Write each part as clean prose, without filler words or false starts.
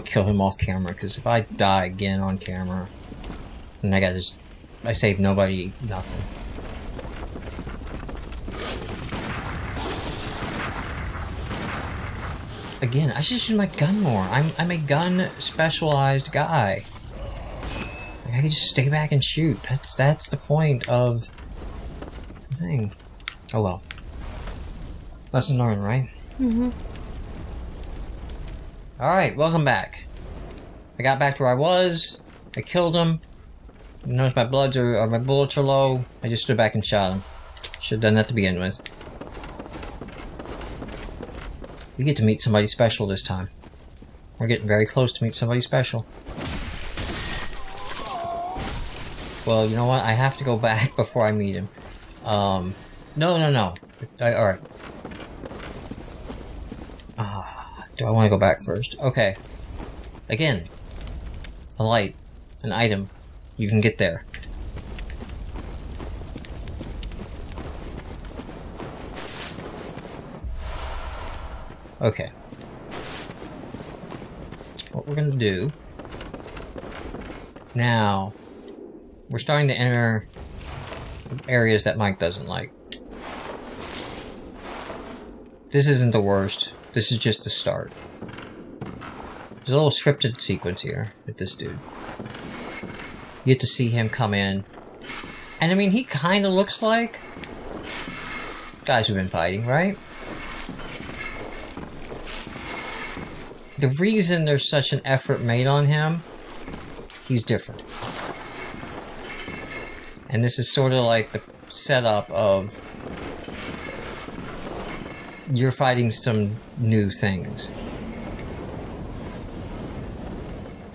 want to kill him off camera, because if I die again on camera, then I save nobody nothing. Again, I should use my gun more. I'm a gun specialized guy. I can just stay back and shoot. That's the point of the thing. Oh well. Lesson learned, right? Mm-hmm. Alright, welcome back. I got back to where I was. I killed him. You notice my my bullets are low. I just stood back and shot him. Should have done that to begin with. We get to meet somebody special this time. We're getting very close to meet somebody special. Well, you know what? I have to go back before I meet him. No. Alright. Do I want to go back first? Okay. Again. A light. An item. You can get there. Okay. What we're gonna do... Now... We're starting to enter areas that Mike doesn't like. This isn't the worst. This is just the start. There's a little scripted sequence here with this dude. You get to see him come in. And I mean, he kind of looks like guys who've been fighting, right? The reason there's such an effort made on him, he's different. And this is sort of like the setup of you're fighting some new things.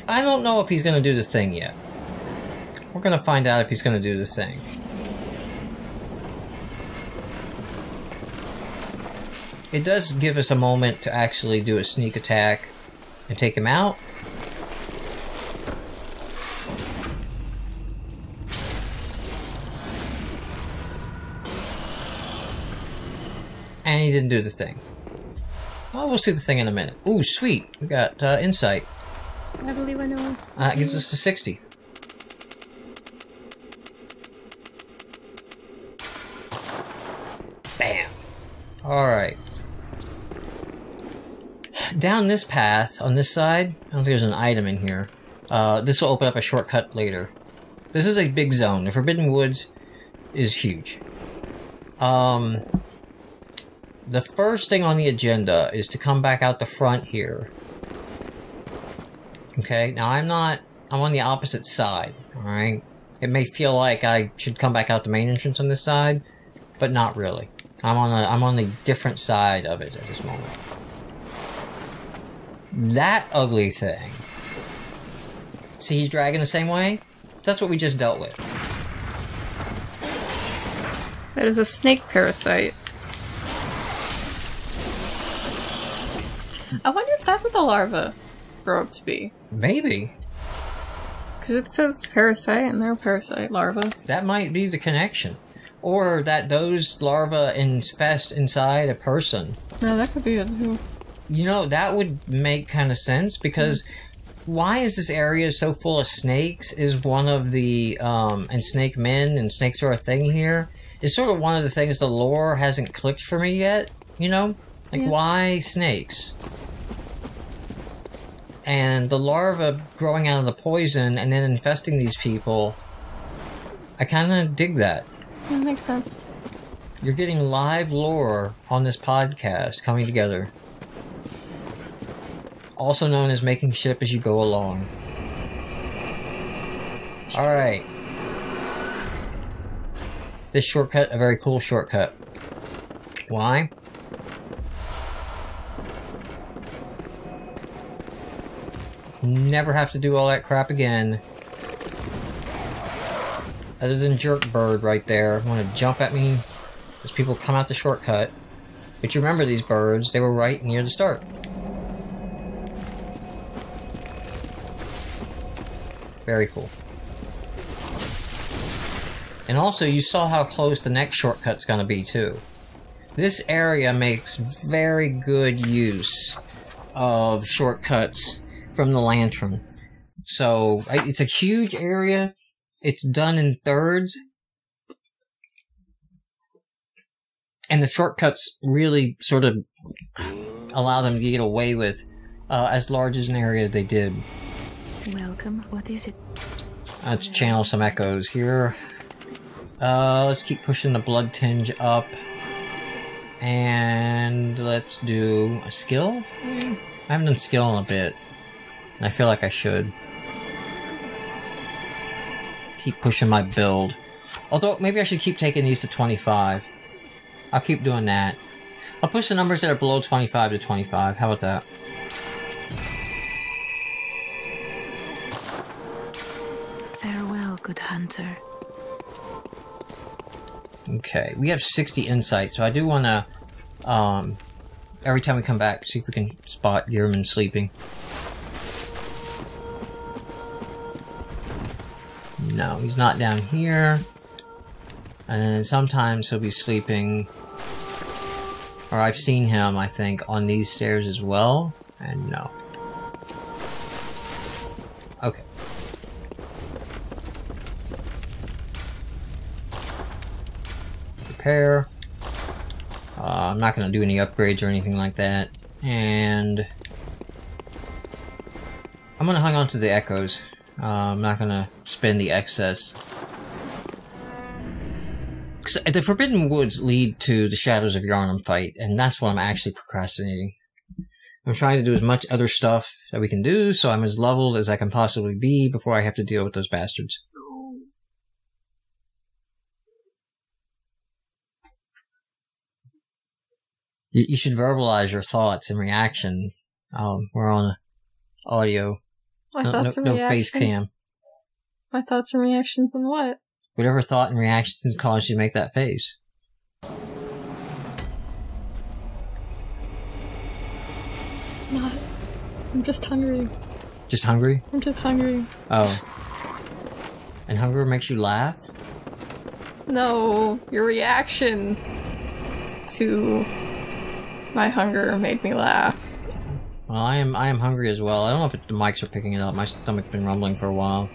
I don't know if he's going to do the thing yet. We're going to find out if he's going to do the thing. It does give us a moment to actually do a sneak attack and take him out. And he didn't do the thing. Oh, we'll see the thing in a minute. Ooh, sweet. We got insight. I believe I know. That gives us to 60. Bam. Alright. Down this path, on this side, I don't think there's an item in here. This will open up a shortcut later. This is a big zone. The Forbidden Woods is huge. The first thing on the agenda is to come back out the front here. Okay, now I'm on the opposite side, alright? It may feel like I should come back out the main entrance on this side, but not really. I'm on the different side of it at this moment. That ugly thing. See, he's dragging the same way? That's what we just dealt with. That is a snake parasite. I wonder if that's what the larvae grow up to be. Maybe. Because it says parasite and they're parasite larvae. That might be the connection. Or that those larvae infest inside a person. No, that could be it too. You know, that would make kind of sense, because why is this area so full of snakes is one of the, and snake men, and snakes are a thing here, is sort of one of the things the lore hasn't clicked for me yet, you know? Like, why snakes? And the larvae growing out of the poison and then infesting these people, I kind of dig that. That makes sense. You're getting live lore on this podcast coming together. Also known as making shit up as you go along. Alright. This shortcut, a very cool shortcut. Why? Never have to do all that crap again. Other than jerk bird right there. Want to jump at me as people come out the shortcut. But you remember these birds, they were right near the start. Very cool. And also, you saw how close the next shortcut's gonna be, too. This area makes very good use of shortcuts from the lantern. So, it's a huge area. It's done in thirds. And the shortcuts really sort of allow them to get away with as large as an area they did. Welcome. What is it? Let's channel some echoes here. Let's keep pushing the blood tinge up. And let's do a skill? I haven't done skill in a bit. I feel like I should. Keep pushing my build. Although, maybe I should keep taking these to 25. I'll keep doing that. I'll push the numbers that are below 25 to 25. How about that? Farewell, good hunter. Okay, we have 60 insight, so I do want to, every time we come back, see if we can spot Gearman sleeping. No, he's not down here. And then sometimes he'll be sleeping, or I've seen him, I think, on these stairs as well, and no. Okay. Repair. I'm not going to do any upgrades or anything like that, and I'm going to hang on to the echoes. I'm not going to spend the excess. The Forbidden Woods lead to the Shadows of Yharnam fight, and that's what I'm actually procrastinating. I'm trying to do as much other stuff that we can do, so I'm as leveled as I can possibly be before I have to deal with those bastards. You should verbalize your thoughts and reaction. We're on audio. No face cam. My thoughts and reactions on what? Whatever thought and reactions caused you to make that face. Not. I'm just hungry. Just hungry? I'm just hungry. Oh. And hunger makes you laugh? No, your reaction to my hunger made me laugh. Well, I am hungry as well. I don't know if the mics are picking it up. My stomach's been rumbling for a while.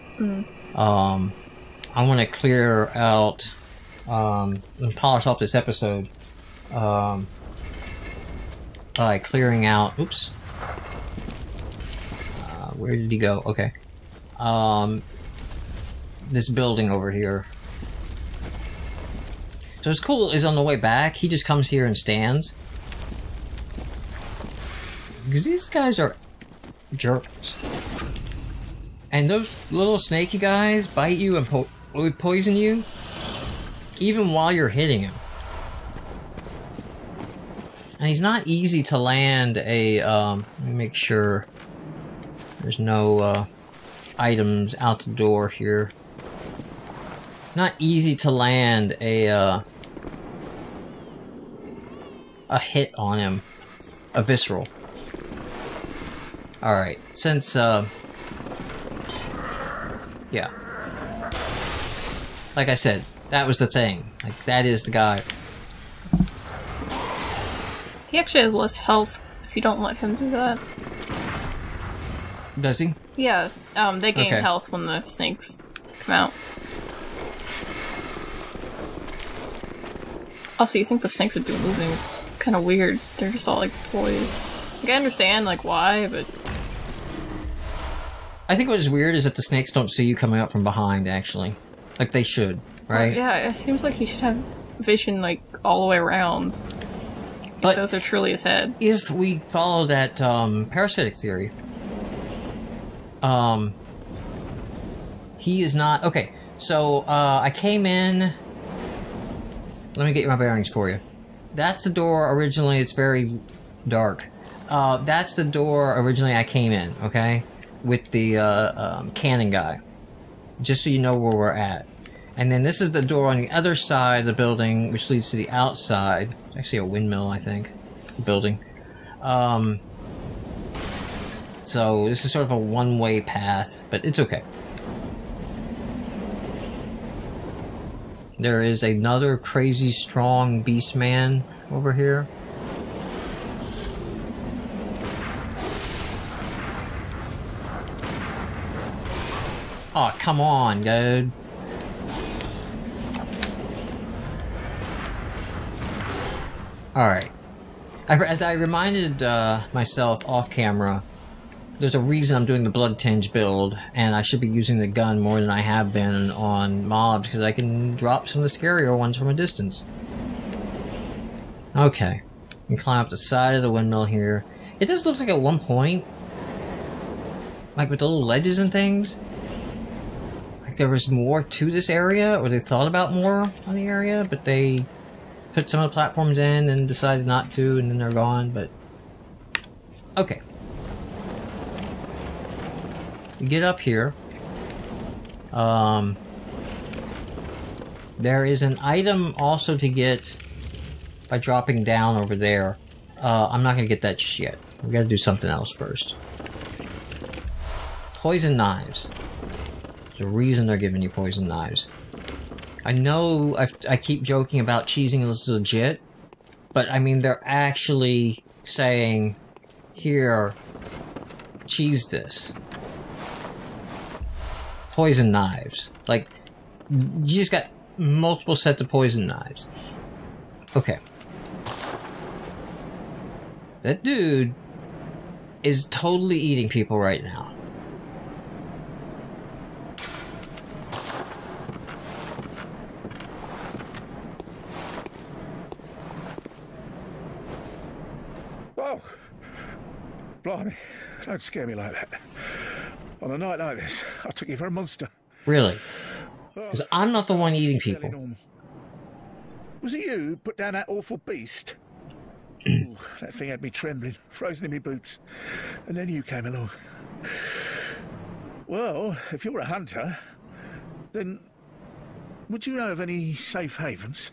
I want to clear out and polish off this episode by clearing out. Oops. Where did he go? Okay. This building over here. So what's cool is on the way back, he just comes here and stands. Because these guys are jerks. And those little snaky guys bite you and poison you, even while you're hitting him. And he's not easy to land a, let me make sure there's no, items out the door here. Not easy to land a hit on him. A visceral. Alright, since, yeah. Like I said, that was the thing. Like, that is the guy. He actually has less health if you don't let him do that. Does he? Yeah, they gain health when the snakes come out. Also, you think the snakes would be moving. It's kind of weird. They're just all like toys. Like, I understand, like, why, but... I think what is weird is that the snakes don't see you coming up from behind, actually. Like, they should, right? Well, yeah, it seems like he should have vision, like, all the way around. But if those are truly his head. If we follow that, parasitic theory... he is not... Okay, so, I came in... Let me get my bearings for you. That's the door originally, it's very dark. That's the door originally I came in, okay? With the, cannon guy. Just so you know where we're at. And then this is the door on the other side of the building, which leads to the outside. It's actually a windmill, I think. Building. So, this is sort of a one-way path, but it's okay. There is another crazy strong beast man over here. Oh, come on, dude. Alright. As I reminded myself off camera, there's a reason I'm doing the Blood Tinge build, and I should be using the gun more than I have been on mobs, because I can drop some of the scarier ones from a distance. Okay. You can climb up the side of the windmill here. It does look like at one point, like with the little ledges and things, like there was more to this area, or they thought about more on the area, but they put some of the platforms in and decided not to, and then they're gone, but... Okay. You get up here. There is an item also to get by dropping down over there. I'm not going to get that just yet. We got to do something else first. Poison knives. There's a reason they're giving you poison knives. I know I keep joking about cheesing is legit, but I mean they're actually saying, here, cheese this. Poison knives. Like, you just got multiple sets of poison knives. Okay. That dude is totally eating people right now. Oh, blimey, don't scare me like that. On a night like this, I took you for a monster. Really? Because I'm not the one eating people. Was it you who put down that awful beast? Ooh, that thing had me trembling, frozen in my boots. And then you came along. Well, if you're a hunter, then would you know of any safe havens?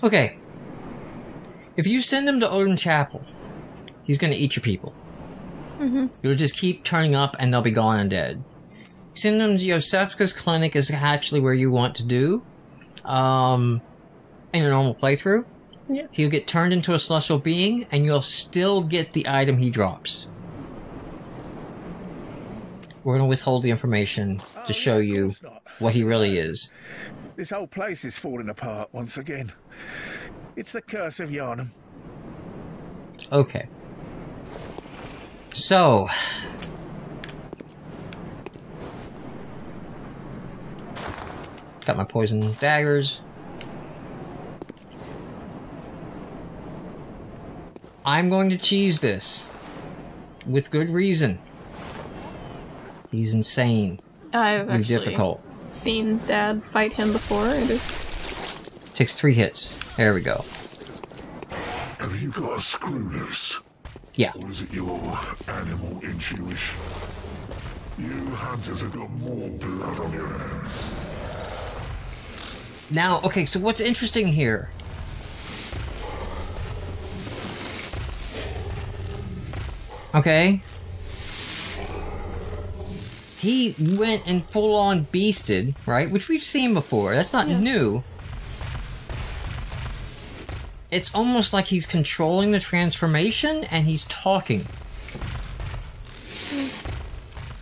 Okay. If you send him to Odin Chapel, he's going to eat your people. Mm-hmm. You'll just keep turning up and they'll be gone and dead. Send him to Yosefka's clinic is actually where you want to do. In a normal playthrough. Yeah. He'll get turned into a celestial being, and you'll still get the item he drops. We're going to withhold the information to show you what he really is. This whole place is falling apart once again. It's the curse of Yharnam. Okay. So... got my poison daggers. I'm going to cheese this. With good reason. He's insane. I've He's actually difficult. seen Dad fight him before. It is... Takes 3 hits. There we go. Have you got a screw loose? Yeah. Or is it your animal intuition? You hunters have got more blood on your hands. Now, okay, so what's interesting here? Okay. He went and full-on beasted, right? Which we've seen before. That's not new. It's almost like he's controlling the transformation and he's talking.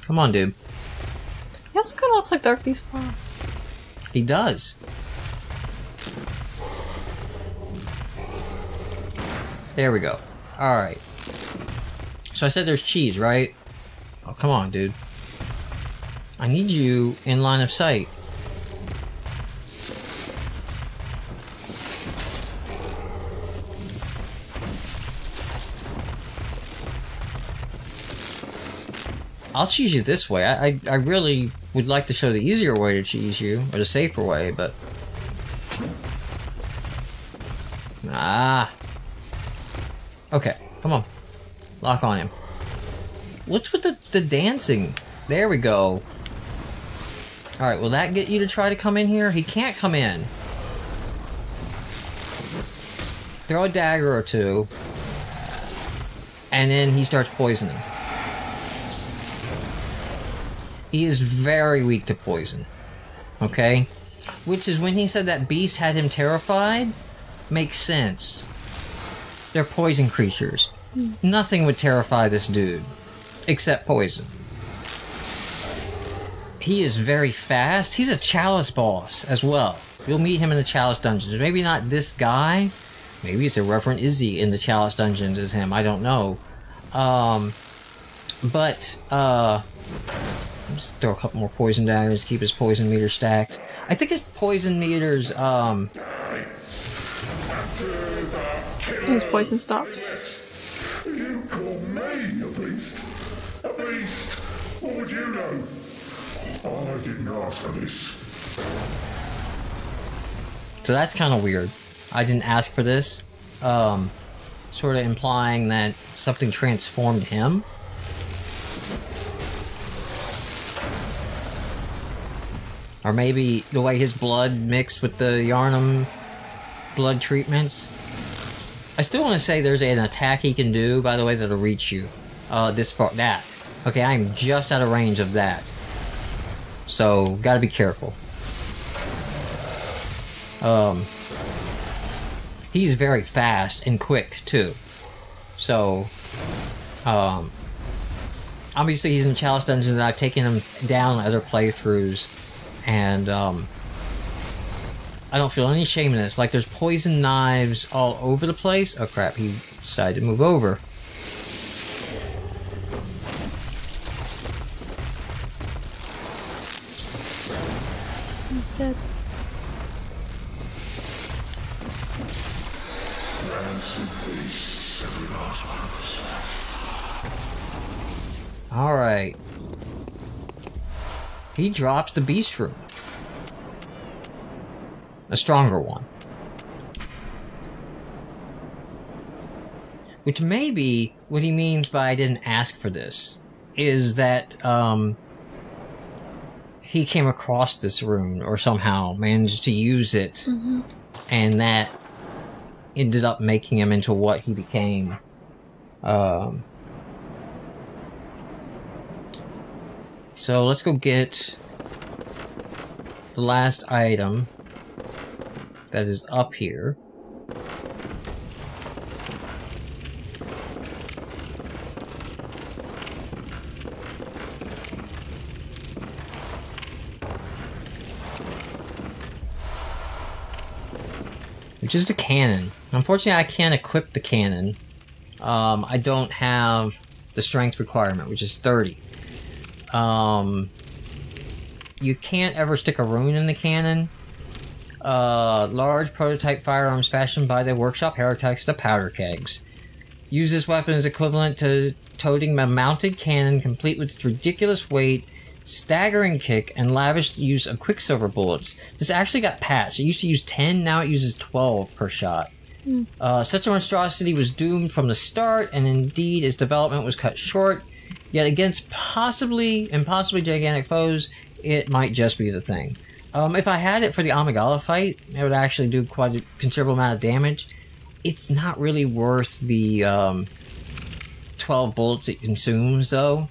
Come on, dude. He also kind of looks like Dark Beast Paw. He does. There we go. Alright. So I said there's cheese, right? Oh, come on, dude. I need you in line of sight. I'll cheese you this way. I really would like to show the easier way to cheese you, or the safer way, but... Ah. Okay, come on. Lock on him. What's with the dancing? There we go. Alright, will that get you to try to come in here? He can't come in. Throw a dagger or two. And then he starts poisoning. He is very weak to poison. Okay? Which is when he said that beast had him terrified, makes sense. They're poison creatures. Nothing would terrify this dude. Except poison. he is very fast. He's a Chalice boss as well. You'll meet him in the Chalice dungeons. Maybe not this guy. Maybe it's a Reverend Izzy in the Chalice dungeons as him. I don't know. Just throw a couple more poison daggers to keep his poison meter stacked. I think his poison meters, His poison stopped. You call me a beast? A beast? What would you know? I didn't ask for this. So that's kind of weird. I didn't ask for this. Sort of implying that something transformed him. Or maybe the way his blood mixed with the Yarnum blood treatments. I still want to say there's an attack he can do, by the way, that'll reach you. This far. That. Okay, I'm just out of range of that. So, gotta be careful. He's very fast and quick, too. So, obviously he's in Chalice Dungeons and I've taken him down in other playthroughs. And, I don't feel any shame in this. Like, there's poison knives all over the place. Oh, crap, he decided to move over. He's dead. Alright. He drops the beast room. A stronger one. Which may be what he means by I didn't ask for this. Is that, he came across this rune or somehow managed to use it. Mm-hmm. And that ended up making him into what he became. So let's go get the last item that is up here. Which is the cannon. Unfortunately, I can't equip the cannon. I don't have the strength requirement, which is 30. You can't ever stick a rune in the cannon. Large prototype firearms fashioned by the workshop heretics, the powder kegs. Use this weapon as equivalent to toting a mounted cannon, complete with its ridiculous weight, staggering kick, and lavish use of quicksilver bullets. This actually got patched. It used to use 10, now it uses 12 per shot. Such a monstrosity was doomed from the start, and indeed its development was cut short. Yet against impossibly gigantic foes, it might just be the thing. If I had it for the Amygdala fight, it would actually do quite a considerable amount of damage. It's not really worth the 12 bullets it consumes, though.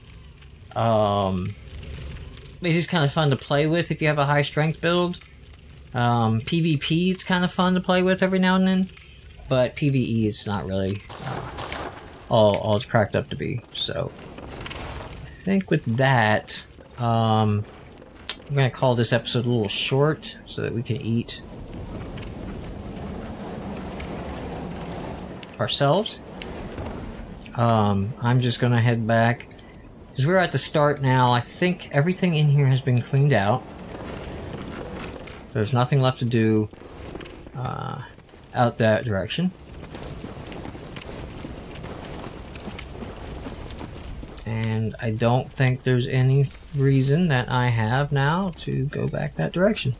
It is kind of fun to play with if you have a high strength build. PvP, it's kind of fun to play with every now and then. But PvE, it's not really all it's cracked up to be. So, I think with that, I'm going to call this episode a little short so that we can eat ourselves. I'm just going to head back. Because we're at the start now, I think everything in here has been cleaned out. There's nothing left to do out that direction. And I don't think there's any reason that I have now to go back that direction.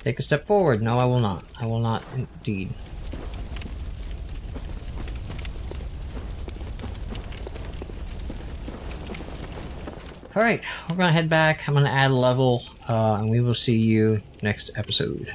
Take a step forward. No, I will not. I will not indeed. Alright, we're gonna head back. I'm gonna add a level, and we will see you next episode.